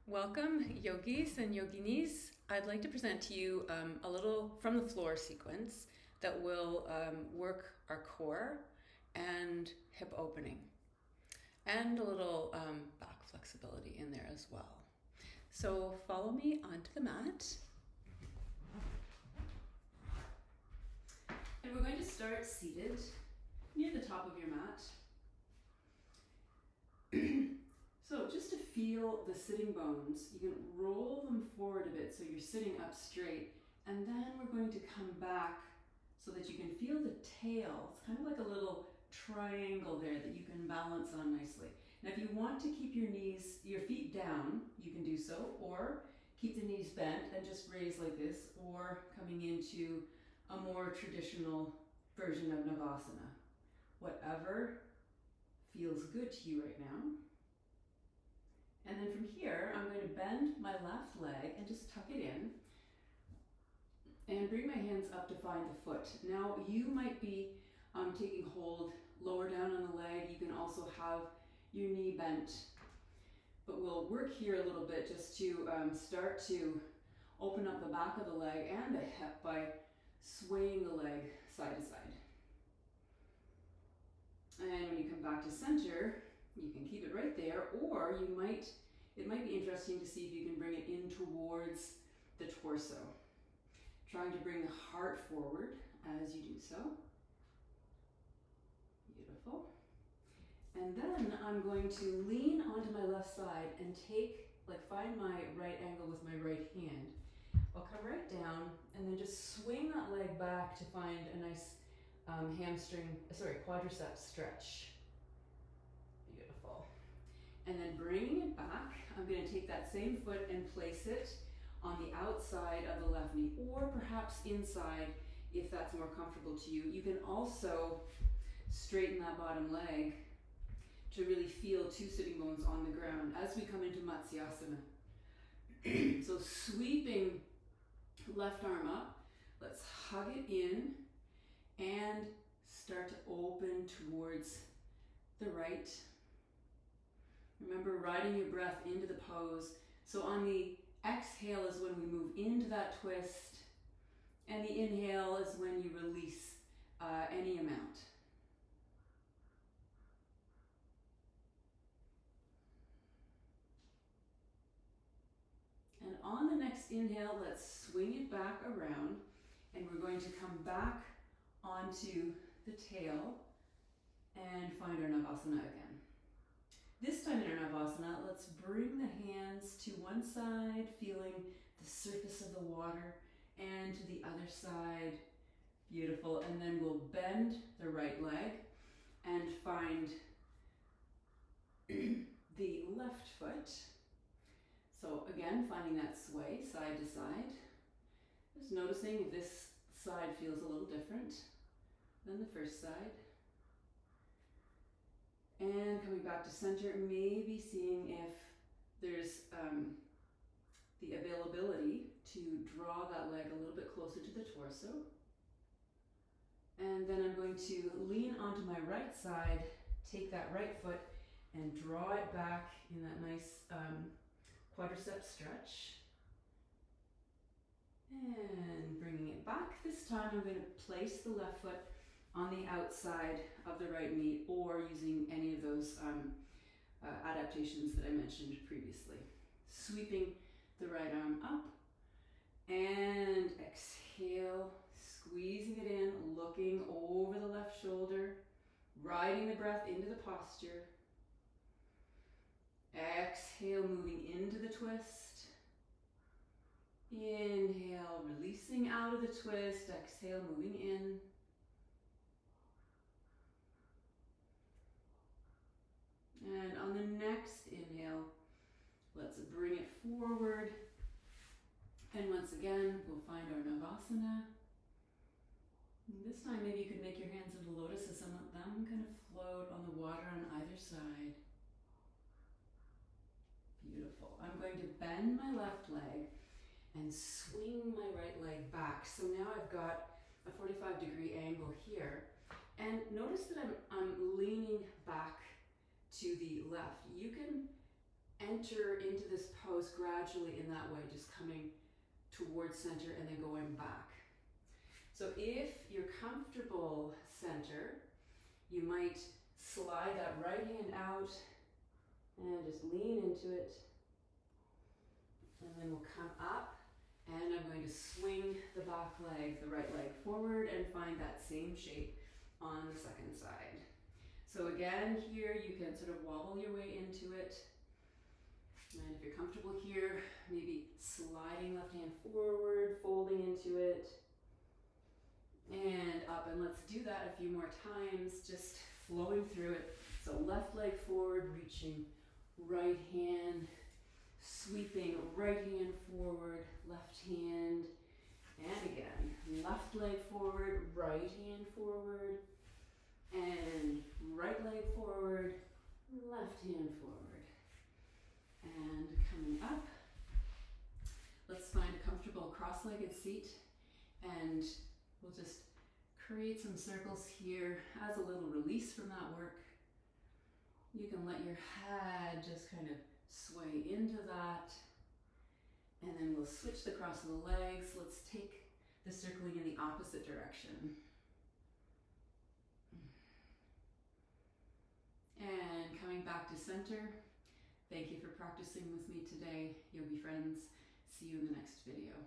Welcome, yogis and yoginis. I'd like to present to you a little from the floor sequence that will work our core and hip opening, and a little back flexibility in there as well. So follow me onto the mat. And we're going to start seated near the top of your mat. So just to feel the sitting bones, you can roll them forward a bit so you're sitting up straight, and then we're going to come back so that you can feel the tail. It's kind of like a little triangle there that you can balance on nicely. Now if you want to keep your feet down, you can do so, or keep the knees bent and just raise like this, or coming into a more traditional version of Navasana. Whatever feels good to you right now. And then from here, I'm going to bend my left leg and just tuck it in and bring my hands up to find the foot. Now you might be taking hold lower down on the leg. You can also have your knee bent, but we'll work here a little bit just to start to open up the back of the leg and the hip by swaying the leg side to side. And when you come back to center, you can keep it right there, or it might be interesting to see if you can bring it in towards the torso. Trying to bring the heart forward as you do so. Beautiful. And then I'm going to lean onto my left side and find my right angle with my right hand. I'll come right down and then just swing that leg back to find a nice quadriceps stretch. Beautiful. And then bringing it back, I'm going to take that same foot and place it on the outside of the left knee, or perhaps inside if that's more comfortable to you. You can also straighten that bottom leg to really feel two sitting bones on the ground as we come into Matsyasana. So sweeping left arm up, let's hug it in and start to open towards the right. Remember, riding your breath into the pose. So on the exhale is when we move into that twist, and the inhale is when you release any amount. And on the next inhale, let's swing it back around, and we're going to come back onto the tail and find our Navasana again. This time in our Navasana, let's bring the hands to one side, feeling the surface of the water, and to the other side. Beautiful. And then we'll bend the right leg and find the left foot. So again, finding that sway side to side. Just noticing if this side feels a little different than the first side. And coming back to center, maybe seeing if there's the availability to draw that leg a little bit closer to the torso. And then I'm going to lean onto my right side, take that right foot and draw it back in that nice quadriceps stretch. And bringing it back. This time I'm going to place the left foot on the outside of the right knee, or using any of those adaptations that I mentioned previously. Sweeping the right arm up and exhale, squeezing it in, looking over the left shoulder, riding the breath into the posture. Exhale, moving into the twist. Inhale, releasing out of the twist. Exhale, moving in. And on the next inhale, let's bring it forward. And once again, we'll find our Navasana. And this time, maybe you could make your hands into lotus as some of them kind of float on the water on either side. Beautiful. I'm going to bend my left leg and swing my right leg back. So now I've got a 45-degree angle here. And notice that I'm leaning back to the left. You can enter into this pose gradually in that way, just coming towards center and then going back. So if you're comfortable center, you might slide that right hand out and just lean into it. And then we'll come up, and I'm going to swing the back leg, the right leg forward, and find that same shape on the second side. So again, here you can sort of wobble your way into it. And if you're comfortable here, maybe sliding left hand forward, folding into it, and up. And let's do that a few more times, just flowing through it. So left leg forward, reaching right hand, sweeping right hand forward, left hand, and again, left leg forward, right hand forward, and right leg forward, left hand forward. And coming up, let's find a comfortable cross-legged seat, and we'll just create some circles here as a little release from that work. You can let your head just kind of sway into that, and then we'll switch the cross of the legs. Let's take the circling in the opposite direction. And coming back to center. Thank you for practicing with me today, yogi friends. See you in the next video.